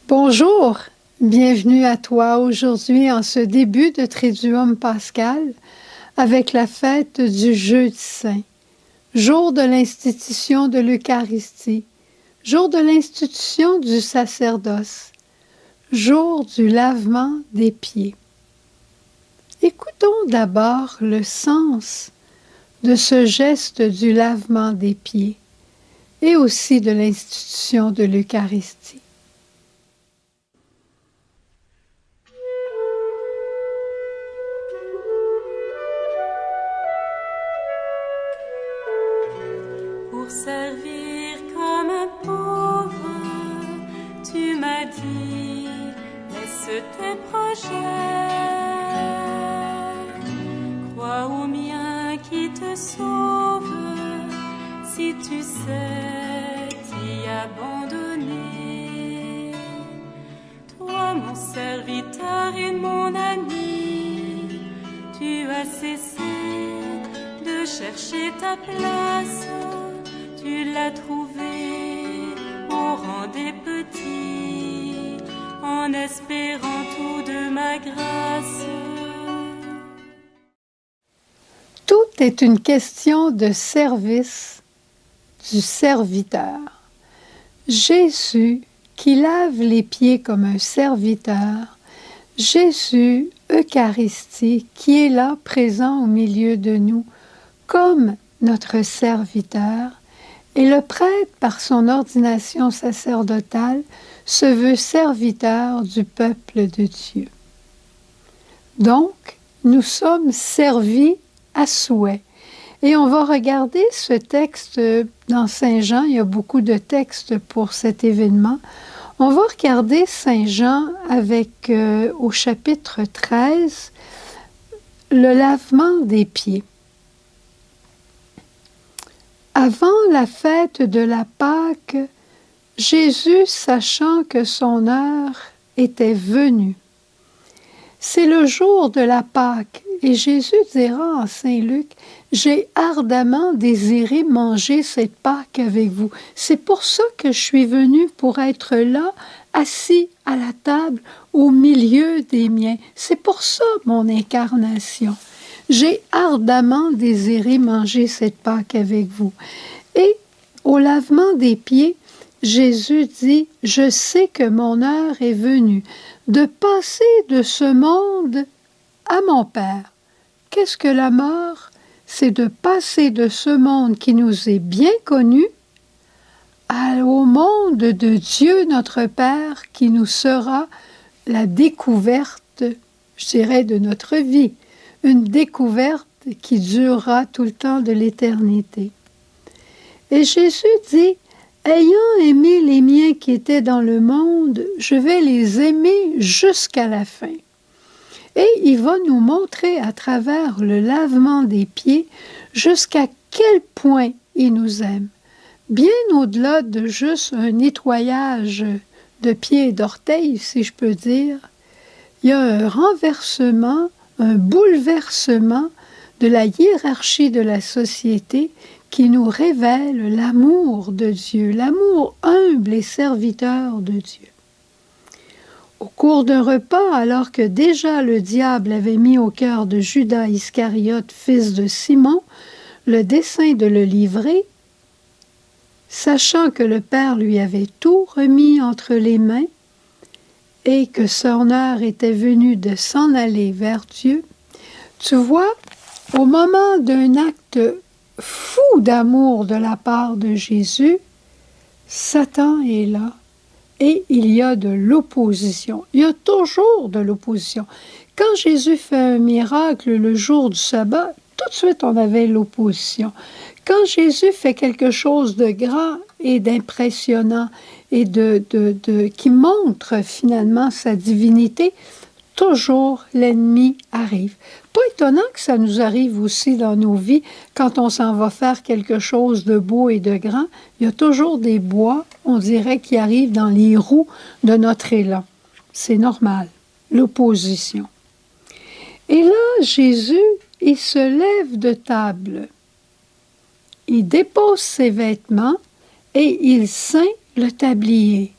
Bonjour, bienvenue à toi aujourd'hui en ce début de Triduum pascal avec la fête du Jeudi Saint, jour de l'institution de l'Eucharistie, jour de l'institution du sacerdoce, jour du lavement des pieds. Écoutons d'abord le sens de ce geste du lavement des pieds et aussi de l'institution de l'Eucharistie. Pour servir comme un pauvre, tu m'as dit, laisse tes projets. Crois au mien qui te sauve, si tu sais t'y abandonner. Toi, mon serviteur et mon ami, tu as cessé de chercher ta place. Tu l'as trouvé au rang des petits, en espérant tout de ma grâce. Tout est une question de service du serviteur. Jésus qui lave les pieds comme un serviteur, Jésus, Eucharistie, qui est là, présent au milieu de nous, comme notre serviteur, et le prêtre, par son ordination sacerdotale, se veut serviteur du peuple de Dieu. Donc, nous sommes servis à souhait. Et on va regarder ce texte dans Saint Jean. Il y a beaucoup de textes pour cet événement. On va regarder Saint Jean avec, au chapitre 13, le lavement des pieds. Avant la fête de la Pâque, Jésus, sachant que son heure était venue. C'est le jour de la Pâque, et Jésus dira en Saint Luc, « J'ai ardemment désiré manger cette Pâque avec vous. C'est pour ça que je suis venu, pour être là, assis à la table, au milieu des miens. C'est pour ça mon incarnation. » J'ai ardemment désiré manger cette Pâque avec vous. Et au lavement des pieds, Jésus dit, « Je sais que mon heure est venue de passer de ce monde à mon Père. » Qu'est-ce que la mort? C'est de passer de ce monde qui nous est bien connu au monde de Dieu notre Père qui nous sera la découverte, je dirais, de notre vie. Une découverte qui durera tout le temps de l'éternité. Et Jésus dit, « Ayant aimé les miens qui étaient dans le monde, je vais les aimer jusqu'à la fin. » Et il va nous montrer à travers le lavement des pieds jusqu'à quel point il nous aime. Bien au-delà de juste un nettoyage de pieds et d'orteils, si je peux dire, il y a un renversement, un bouleversement de la hiérarchie de la société qui nous révèle l'amour de Dieu, l'amour humble et serviteur de Dieu. Au cours d'un repas, alors que déjà le diable avait mis au cœur de Judas Iscariote, fils de Simon, le dessein de le livrer, sachant que le Père lui avait tout remis entre les mains et que son heure était venue de s'en aller vers Dieu, tu vois, au moment d'un acte fou d'amour de la part de Jésus, Satan est là et il y a de l'opposition. Il y a toujours de l'opposition. Quand Jésus fait un miracle le jour du sabbat, tout de suite on avait l'opposition. Quand Jésus fait quelque chose de grand et d'impressionnant et qui montre finalement sa divinité, toujours l'ennemi arrive. Pas étonnant que ça nous arrive aussi dans nos vies quand on s'en va faire quelque chose de beau et de grand. Il y a toujours des bois, on dirait, qui arrivent dans les roues de notre élan. C'est normal, l'opposition. Et là, Jésus, il se lève de table. Il dépose ses vêtements et il ceint le tablier.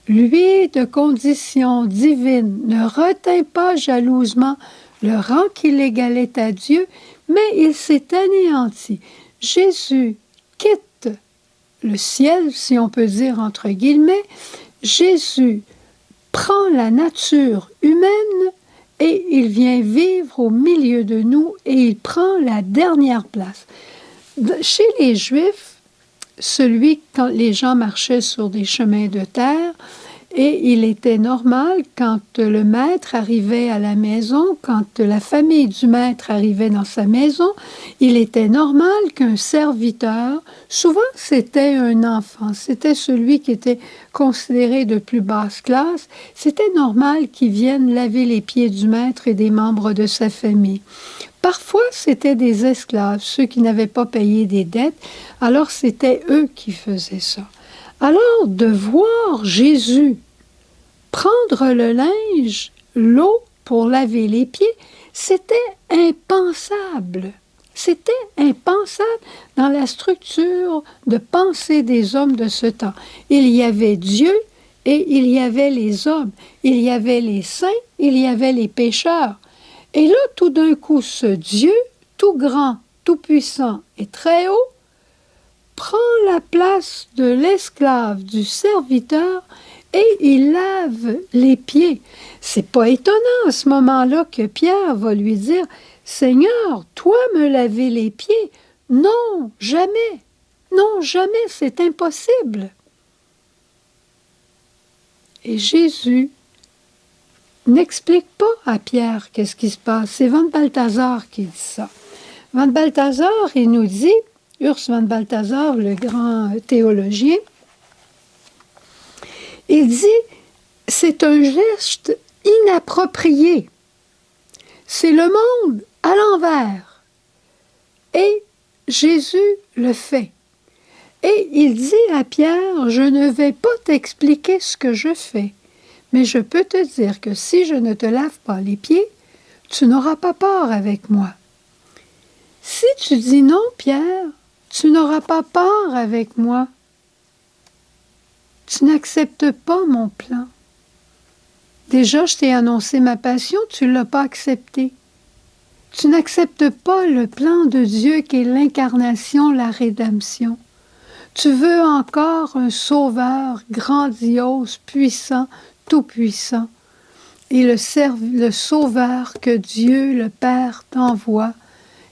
lui de condition divine, ne retint pas jalousement le rang qu'il égalait à Dieu, mais il s'est anéanti. Jésus quitte le ciel, si on peut dire entre guillemets. Jésus prend la nature humaine et il vient vivre au milieu de nous et il prend la dernière place. Chez les Juifs, quand les gens marchaient sur des chemins de terre, et il était normal, quand le maître arrivait à la maison, quand la famille du maître arrivait dans sa maison, il était normal qu'un serviteur, souvent c'était un enfant, c'était celui qui était considéré de plus basse classe, c'était normal qu'il vienne laver les pieds du maître et des membres de sa famille. Parfois, c'était des esclaves, ceux qui n'avaient pas payé des dettes, alors c'était eux qui faisaient ça. Alors, de voir Jésus prendre le linge, l'eau pour laver les pieds, c'était impensable. C'était impensable dans la structure de pensée des hommes de ce temps. Il y avait Dieu et il y avait les hommes. Il y avait les saints, il y avait les pécheurs. Et là, tout d'un coup, ce Dieu, tout grand, tout puissant et très haut, prend la place de l'esclave, du serviteur, et il lave les pieds. C'est pas étonnant à ce moment-là que Pierre va lui dire « Seigneur, toi me laver les pieds? Non, jamais. Non, jamais, c'est impossible. » Et Jésus n'explique pas à Pierre qu'est-ce qui se passe. C'est Van Balthasar qui dit ça. Van Balthasar, il nous dit, Urs Van Balthasar, le grand théologien, il dit, c'est un geste inapproprié. C'est le monde à l'envers. Et Jésus le fait. Et il dit à Pierre, je ne vais pas t'expliquer ce que je fais, mais je peux te dire que si je ne te lave pas les pieds, tu n'auras pas peur avec moi. Si tu dis non, Pierre, tu n'auras pas peur avec moi. Tu n'acceptes pas mon plan. Déjà, je t'ai annoncé ma passion, tu ne l'as pas accepté. Tu n'acceptes pas le plan de Dieu qui est l'incarnation, la rédemption. Tu veux encore un sauveur grandiose, puissant, tout-puissant. Et le sauveur que Dieu, le Père, t'envoie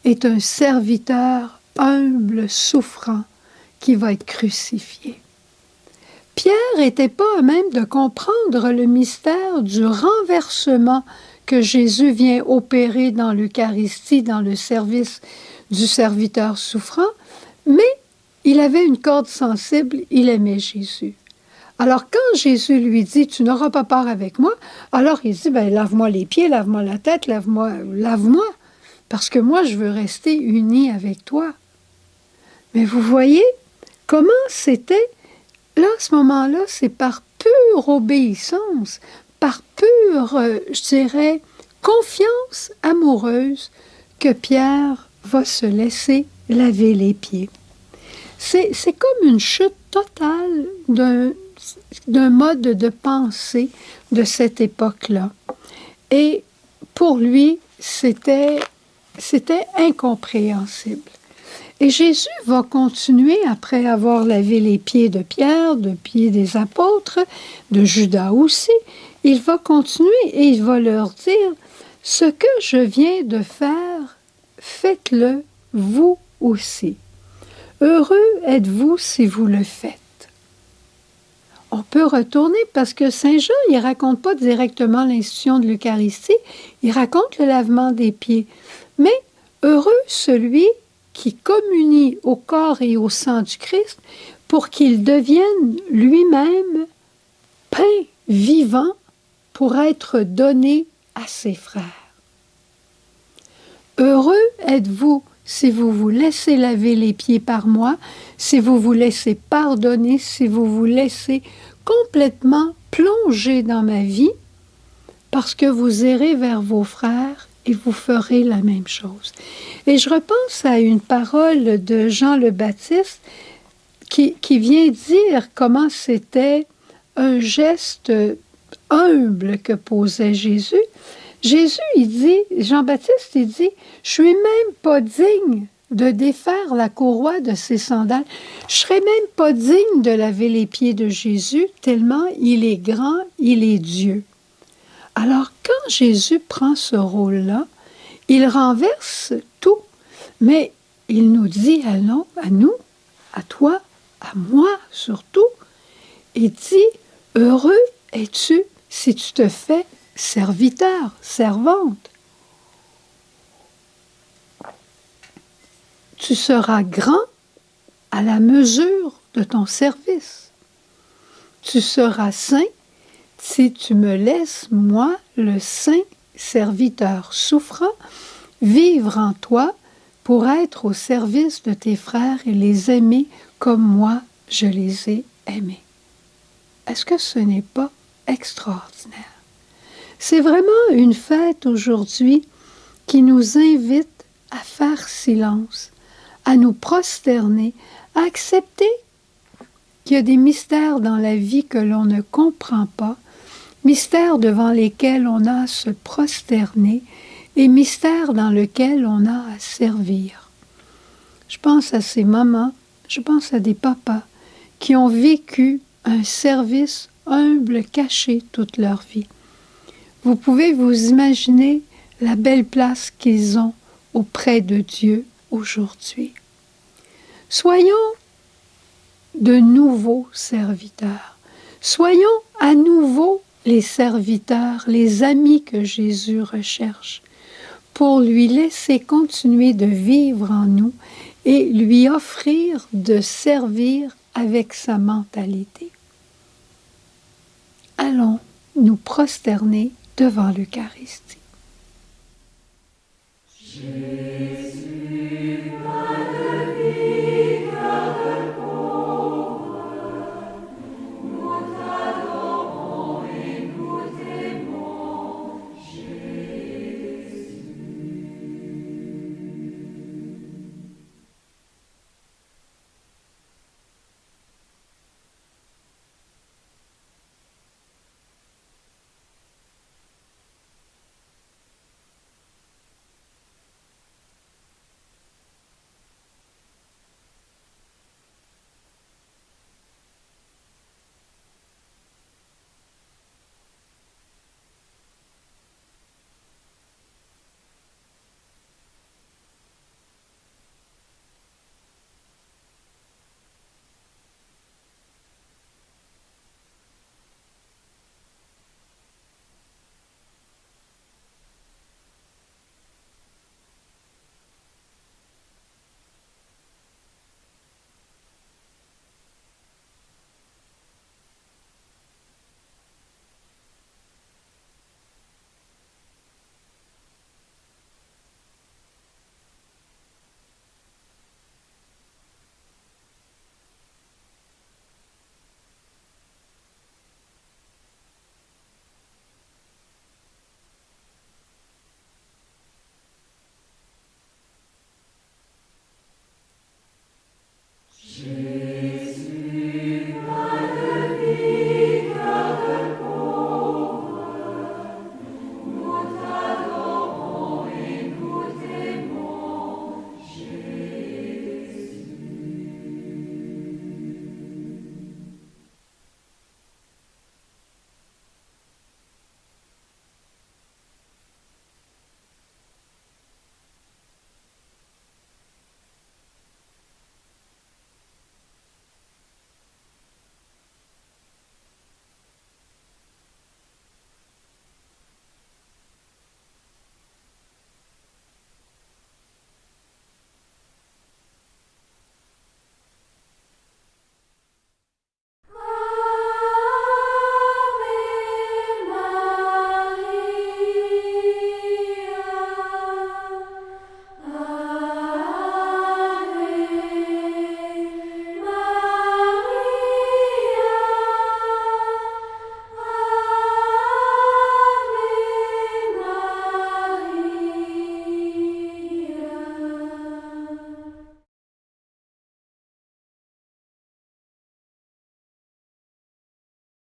est un serviteur humble, souffrant, qui va être crucifié. Pierre n'était pas à même de comprendre le mystère du renversement que Jésus vient opérer dans l'Eucharistie, dans le service du serviteur souffrant, mais il avait une corde sensible, il aimait Jésus. Alors quand Jésus lui dit « Tu n'auras pas peur avec moi », alors il dit « Lave-moi les pieds, lave-moi la tête, lave-moi, parce que moi je veux rester uni avec toi. » Mais vous voyez comment c'était. Là, à ce moment-là, c'est par pure obéissance, par pure, je dirais, confiance amoureuse que Pierre va se laisser laver les pieds. C'est comme une chute totale d'un mode de pensée de cette époque-là. Et pour lui, c'était incompréhensible. Et Jésus va continuer, après avoir lavé les pieds de Pierre, de pieds des apôtres, de Judas aussi, il va continuer et il va leur dire « Ce que je viens de faire, faites-le vous aussi. Heureux êtes-vous si vous le faites. » On peut retourner parce que Saint Jean, il ne raconte pas directement l'institution de l'Eucharistie, il raconte le lavement des pieds. Mais heureux celui qui communie au corps et au sang du Christ pour qu'il devienne lui-même pain vivant pour être donné à ses frères. Heureux êtes-vous si vous vous laissez laver les pieds par moi, si vous vous laissez pardonner, si vous vous laissez complètement plonger dans ma vie, parce que vous irez vers vos frères et vous ferez la même chose. Et je repense à une parole de Jean le Baptiste qui vient dire comment c'était un geste humble que posait Jésus. Jésus, il dit, Jean-Baptiste, il dit, « Je suis même pas digne de défaire la courroie de ses sandales. Je serais même pas digne de laver les pieds de Jésus, tellement il est grand, il est Dieu. » Alors, quand Jésus prend ce rôle-là, il renverse tout, mais il nous dit à nous, à toi, à moi surtout, il dit, « Heureux es-tu si tu te fais serviteur, servante. Tu seras grand à la mesure de ton service. Tu seras saint si tu me laisses, moi, le saint serviteur souffrant, vivre en toi pour être au service de tes frères et les aimer comme moi je les ai aimés. » Est-ce que ce n'est pas extraordinaire? C'est vraiment une fête aujourd'hui qui nous invite à faire silence, à nous prosterner, à accepter qu'il y a des mystères dans la vie que l'on ne comprend pas, mystères devant lesquels on a à se prosterner et mystères dans lesquels on a à servir. Je pense à ces mamans, je pense à des papas qui ont vécu un service humble, caché toute leur vie. Vous pouvez vous imaginer la belle place qu'ils ont auprès de Dieu aujourd'hui. Soyons de nouveaux serviteurs. Soyons à nouveau les serviteurs, les amis que Jésus recherche, pour lui laisser continuer de vivre en nous et lui offrir de servir avec sa mentalité. Allons nous prosterner devant l'Eucharistie. Jésus, Père